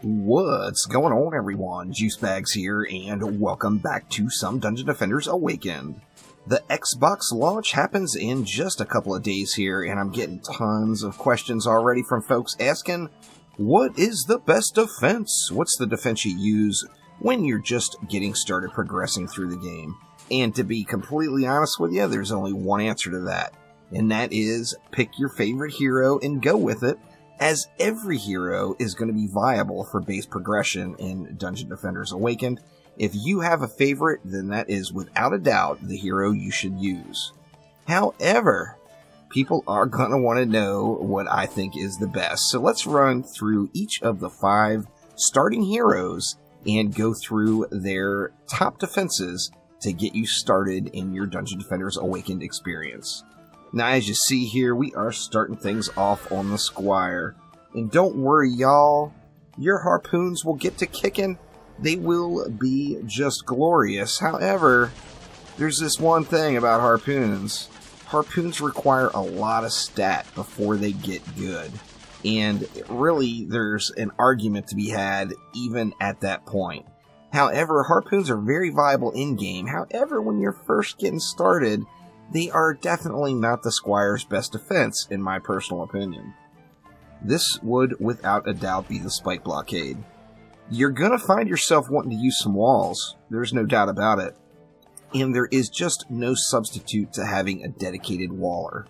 What's going on, everyone? Juicebags here, and welcome back to some Dungeon Defenders Awakened. The Xbox launch happens in just a couple of days here, and I'm getting tons of questions already from folks asking, what is the best defense? What's the defense you use when you're just getting started progressing through the game? And to be completely honest with you, there's only one answer to that, and that is pick your favorite hero and go with it, as every hero is going to be viable for base progression in Dungeon Defenders Awakened. If you have a favorite, then that is without a doubt the hero you should use. However, people are going to want to know what I think is the best. So let's run through each of the 5 starting heroes and go through their top defenses to get you started in your Dungeon Defenders Awakened experience. Now, as you see here, we are starting things off on the Squire. And don't worry, y'all. Your harpoons will get to kicking. They will be just glorious. However, there's this one thing about harpoons. Harpoons require a lot of stat before they get good. And really, there's an argument to be had even at that point. However, harpoons are very viable in-game. However, when you're first getting started, they are definitely not the Squire's best defense, in my personal opinion. This would, without a doubt, be the Spike Blockade. You're going to find yourself wanting to use some walls, there's no doubt about it. And there is just no substitute to having a dedicated waller.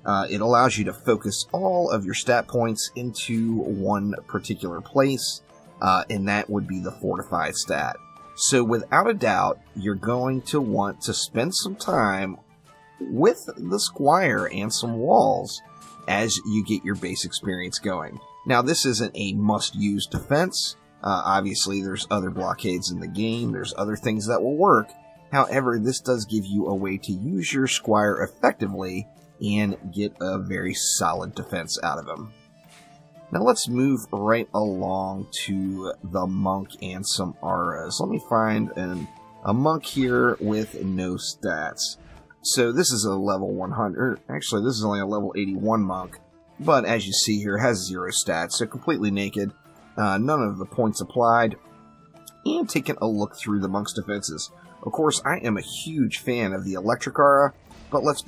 It allows you to focus all of your stat points into one particular place, and that would be the fortified stat. So without a doubt, you're going to want to spend some time with the Squire and some walls as you get your base experience going. Now, this isn't a must-use defense. Obviously, there's other blockades in the game. There's other things that will work. However, this does give you a way to use your Squire effectively and get a very solid defense out of him. Now, let's move right along to the Monk and some auras. Let me find a Monk here with no stats. So this is a level 100, actually this is only a level 81 monk, but as you see here, has 0 stats, so completely naked, none of the points applied, and taking a look through the monk's defenses. Of course, I am a huge fan of the electric aura, but let's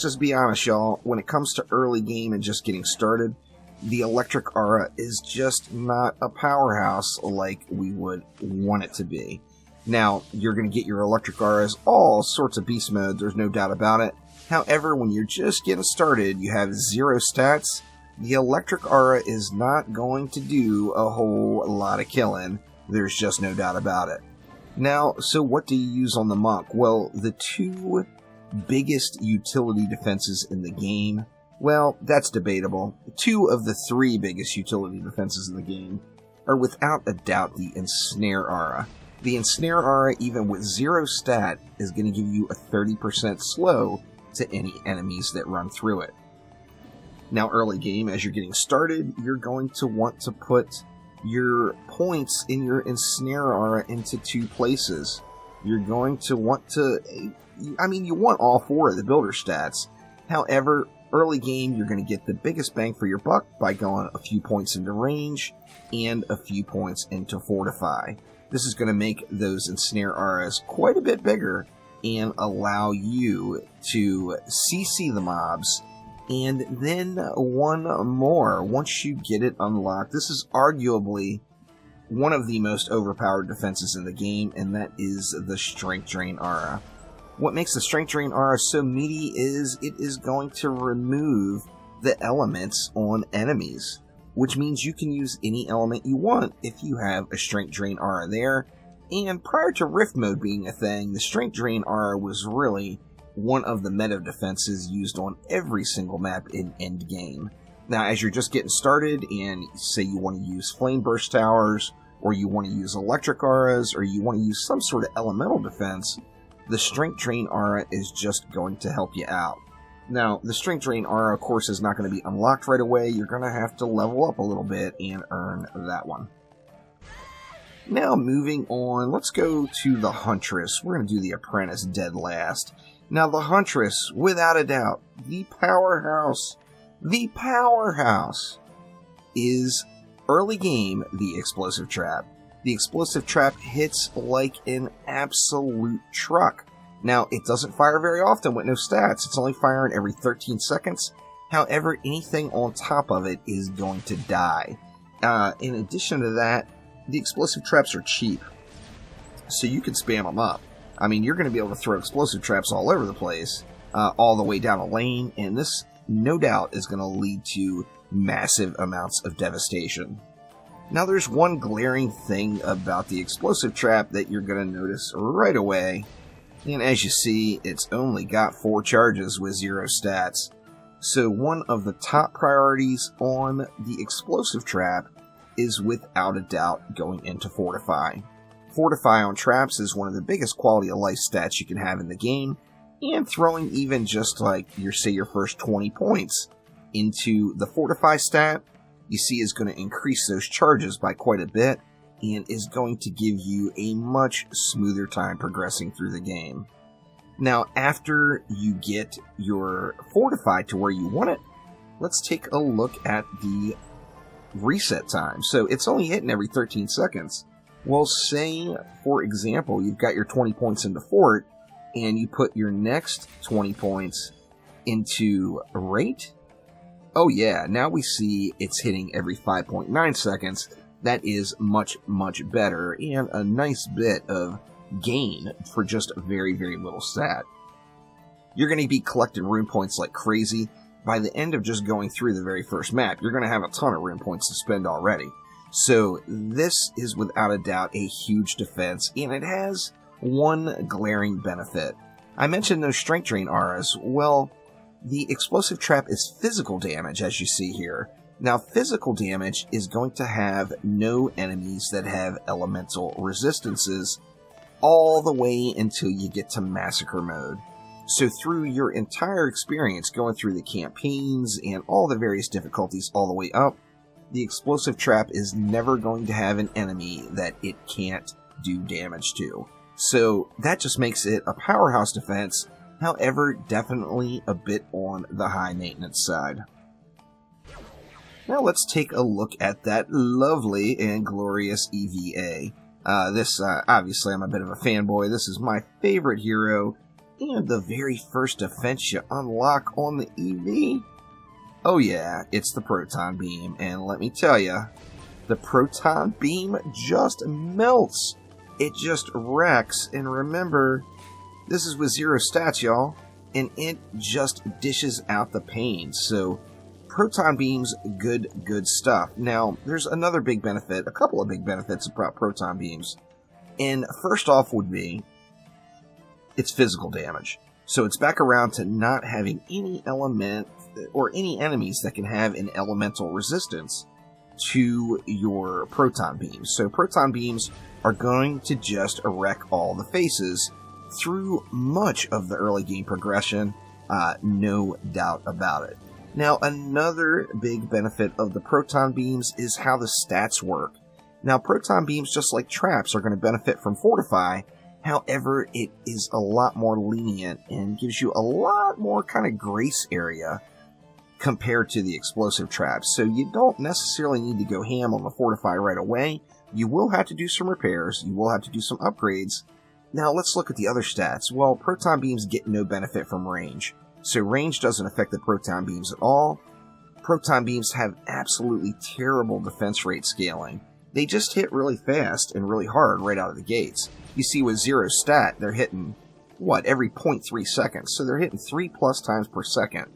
just be honest, y'all, when it comes to early game and just getting started, the electric aura is just not a powerhouse like we would want it to be. Now, you're going to get your electric auras all sorts of beast modes, there's no doubt about it. However, when you're just getting started, you have 0 stats, the electric aura is not going to do a whole lot of killing. There's just no doubt about it. Now, so what do you use on the monk? Well, the 2 biggest utility defenses in the game, well, that's debatable. 2 of the 3 biggest utility defenses in the game are without a doubt the Ensnare aura. The Ensnare aura, even with 0 stat, is going to give you a 30% slow to any enemies that run through it. Now, early game, as you're getting started, you're going to want to put your points in your Ensnare aura into 2 places. You're going to want to, you want all 4 of the builder stats. However, early game, you're going to get the biggest bang for your buck by going a few points into range and a few points into fortify. This is going to make those Ensnare auras quite a bit bigger and allow you to CC the mobs. And then one more, once you get it unlocked, this is arguably one of the most overpowered defenses in the game, and that is the Strength Drain aura. What makes the Strength Drain aura so meaty is it is going to remove the elements on enemies, which means you can use any element you want if you have a Strength Drain aura there. And prior to Rift Mode being a thing, the Strength Drain aura was really one of the meta defenses used on every single map in endgame. Now, as you're just getting started, and say you want to use Flame Burst Towers, or you want to use Electric Auras, or you want to use some sort of elemental defense, the Strength Drain aura is just going to help you out. Now, the Strength Drain aura, of course, is not going to be unlocked right away. You're going to have to level up a little bit and earn that one. Now, moving on, let's go to the Huntress. We're going to do the Apprentice dead last. Now, the Huntress, without a doubt, the powerhouse is Early game, the Explosive Trap. The Explosive Trap hits like an absolute truck. Now, it doesn't fire very often with no stats. It's only firing every 13 seconds. However, anything on top of it is going to die. In addition to that, the Explosive Traps are cheap, so you can spam them up. I mean, you're going to be able to throw Explosive Traps all over the place, all the way down a lane, and this, no doubt, is going to lead to massive amounts of devastation. Now, there's one glaring thing about the Explosive Trap that you're going to notice right away, and as you see, it's only got 4 charges with 0 stats. So one of the top priorities on the Explosive Trap is without a doubt going into Fortify. Fortify on traps is one of the biggest quality of life stats you can have in the game, and throwing even just like your first 20 points into the Fortify stat, you see is going to increase those charges by quite a bit, and is going to give you a much smoother time progressing through the game. Now, after you get your Fortify to where you want it, let's take a look at the reset time. So it's only hitting every 13 seconds. Well, say, for example, you've got your 20 points into Fort, and you put your next 20 points into Rate. Oh yeah, now we see it's hitting every 5.9 seconds. That is much, much better, and a nice bit of gain for just a very, very little stat. You're going to be collecting Rune Points like crazy. By the end of just going through the very first map, you're going to have a ton of Rune Points to spend already. So this is without a doubt a huge defense, and it has one glaring benefit. I mentioned those Strength Drain auras. Well, the Explosive Trap is physical damage, as you see here. Now, physical damage is going to have no enemies that have elemental resistances all the way until you get to Massacre mode. So through your entire experience going through the campaigns and all the various difficulties all the way up, the Explosive Trap is never going to have an enemy that it can't do damage to. So that just makes it a powerhouse defense, however, definitely a bit on the high maintenance side. Now let's take a look at that lovely and glorious EVA. Obviously I'm a bit of a fanboy. This is my favorite hero, and the very first defense you unlock on the EV. Oh yeah, it's the Proton Beam, and let me tell you, the Proton Beam just melts. It just wrecks, and remember, this is with 0 stats, y'all, and it just dishes out the pain. So, Proton Beam's good stuff. Now, there's another big benefit, a couple of big benefits about Proton Beams. And first off would be, it's physical damage. So it's back around to not having any element, or any enemies that can have an elemental resistance to your Proton Beams. So Proton Beams are going to just wreck all the faces through much of the early game progression, no doubt about it. Now, another big benefit of the Proton Beams is how the stats work. Now, Proton Beams, just like traps, are going to benefit from Fortify. However, it is a lot more lenient and gives you a lot more kind of grace area compared to the Explosive Traps. So you don't necessarily need to go ham on the Fortify right away. You will have to do some repairs. You will have to do some upgrades. Now, let's look at the other stats. Well, Proton Beams get no benefit from range. So range doesn't affect the Proton Beams at all. Proton Beams have absolutely terrible defense rate scaling. They just hit really fast and really hard right out of the gates. You see with 0 stat, they're hitting, every 0.3 seconds. So they're hitting 3+ times per second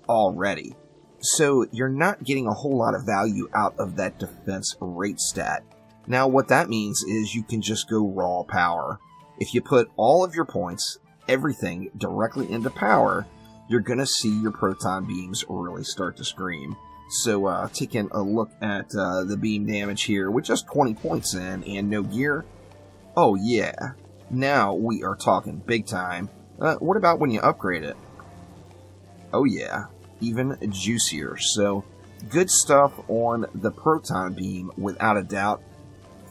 already. So you're not getting a whole lot of value out of that defense rate stat. Now what that means is you can just go raw power. If you put all of your points, everything, directly into power, you're going to see your Proton Beams really start to scream. So taking a look at the beam damage here with just 20 points in and no gear. Oh yeah, now we are talking big time. What about when you upgrade it? Oh yeah, even juicier. So good stuff on the Proton Beam without a doubt.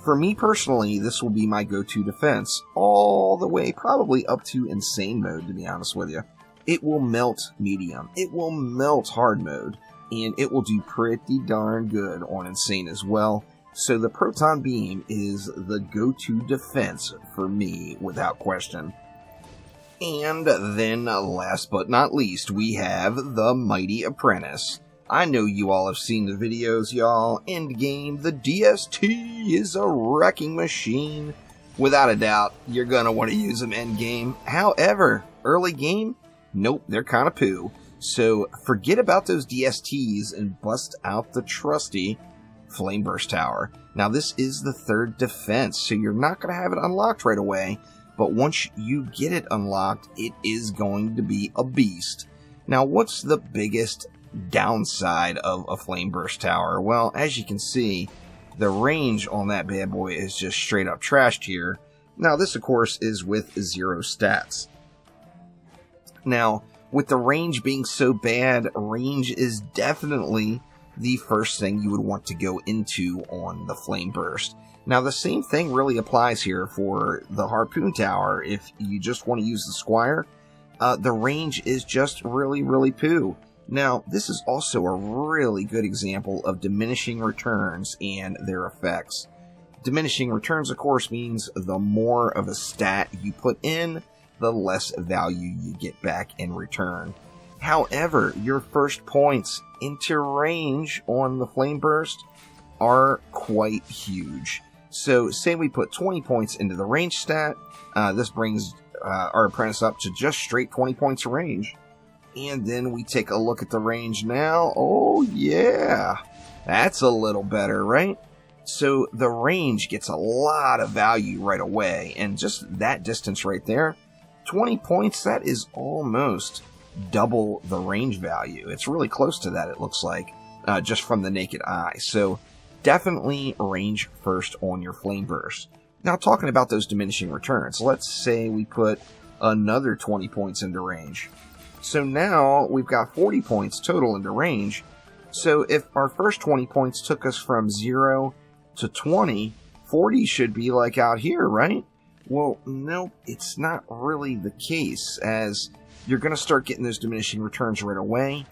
For me personally, this will be my go-to defense all the way probably up to Insane mode, to be honest with you. It will melt medium. It will melt hard mode. and it will do pretty darn good on Insane as well. So the Proton Beam is the go-to defense for me, without question. And then, last but not least, we have the Mighty Apprentice. I know you all have seen the videos, y'all. Endgame, the DST is a wrecking machine. Without a doubt, you're going to want to use them endgame. However, early game, nope, they're kind of poo. So forget about those DSTs and bust out the trusty Flame Burst Tower. Now, this is the third defense, so you're not going to have it unlocked right away. But once you get it unlocked, it is going to be a beast. Now, what's the biggest downside of a Flame Burst Tower? Well, as you can see, the range on that bad boy is just straight up trashed here. Now, this, of course, is with 0 stats. Now, with the range being so bad, range is definitely the first thing you would want to go into on the Flame Burst. Now, the same thing really applies here for the Harpoon Tower. If you just want to use the Squire, the range is just really, really poo. Now, this is also a really good example of diminishing returns and their effects. Diminishing returns, of course, means the more of a stat you put in, the less value you get back in return. However, your first points into range on the Flame Burst are quite huge. So, say we put 20 points into the range stat, this brings our Apprentice up to just straight 20 points of range. And then we take a look at the range now. Oh yeah, that's a little better, right? So the range gets a lot of value right away, and just that distance right there, 20 points, that is almost double the range value. It's really close to that, it looks like, just from the naked eye. So definitely range first on your Flame Burst. Now, talking about those diminishing returns, let's say we put another 20 points into range. So now we've got 40 points total into range. So if our first 20 points took us from 0 to 20, 40 should be like out here, right? Well, nope, it's not really the case, as you're going to start getting those diminishing returns right away.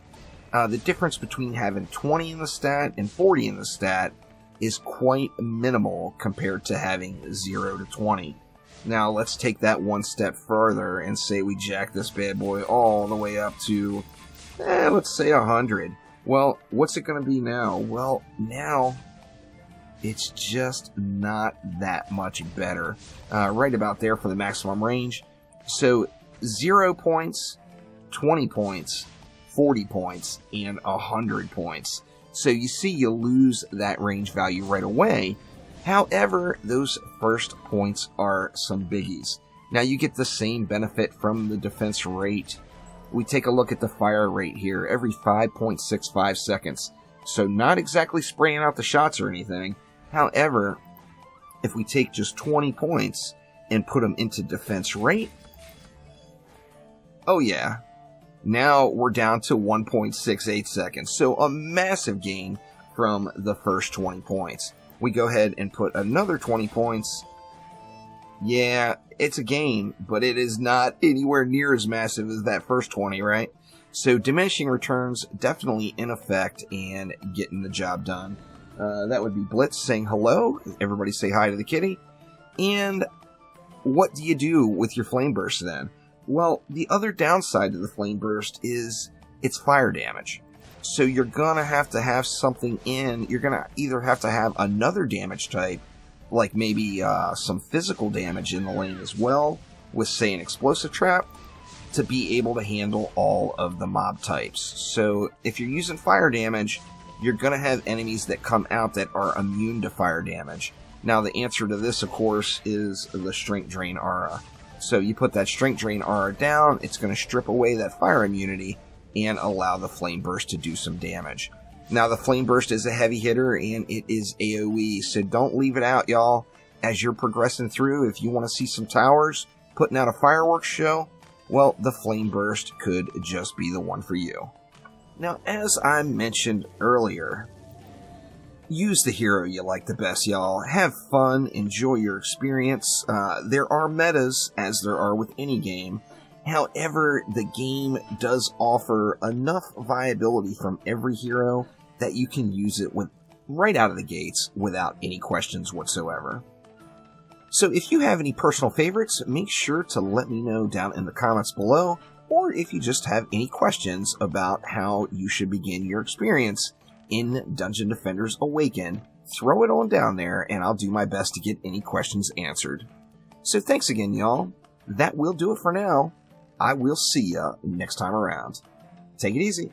The difference between having 20 in the stat and 40 in the stat is quite minimal compared to having 0 to 20. Now, let's take that one step further and say we jack this bad boy all the way up to, let's say 100. Well, what's it going to be now? Well, now it's just not that much better. Right about there for the maximum range. So 0 points, 20 points, 40 points, and 100 points. So you see you lose that range value right away. However, those first points are some biggies. Now you get the same benefit from the defense rate. We take a look at the fire rate here, every 5.65 seconds. So not exactly spraying out the shots or anything. However, if we take just 20 points and put them into defense rate, oh yeah, now we're down to 1.68 seconds. So a massive gain from the first 20 points. We go ahead and put another 20 points. Yeah, it's a gain, but it is not anywhere near as massive as that first 20, right? So diminishing returns definitely in effect and getting the job done. That would be Blitz saying hello. Everybody say hi to the kitty. And what do you do with your Flame Burst then? Well, the other downside to the Flame Burst is its fire damage. So you're going to have something in. You're going to either have to have another damage type, like maybe some physical damage in the lane as well, with, say, an explosive trap, to be able to handle all of the mob types. So if you're using fire damage, you're going to have enemies that come out that are immune to fire damage. Now, the answer to this, of course, is the Strength Drain Aura. So you put that Strength Drain Aura down, it's going to strip away that fire immunity and allow the Flame Burst to do some damage. Now, the Flame Burst is a heavy hitter, and it is AoE, so don't leave it out, y'all. As you're progressing through, if you want to see some towers putting out a fireworks show, well, the Flame Burst could just be the one for you. Now, as I mentioned earlier, use the hero you like the best, y'all. Have fun, enjoy your experience. There are metas, as there are with any game, However, the game does offer enough viability from every hero that you can use it right out of the gates without any questions whatsoever. So if you have any personal favorites, make sure to let me know down in the comments below, or if you just have any questions about how you should begin your experience in Dungeon Defenders Awaken, throw it on down there and I'll do my best to get any questions answered. So thanks again, y'all. That will do it for now. I will see ya next time around. Take it easy.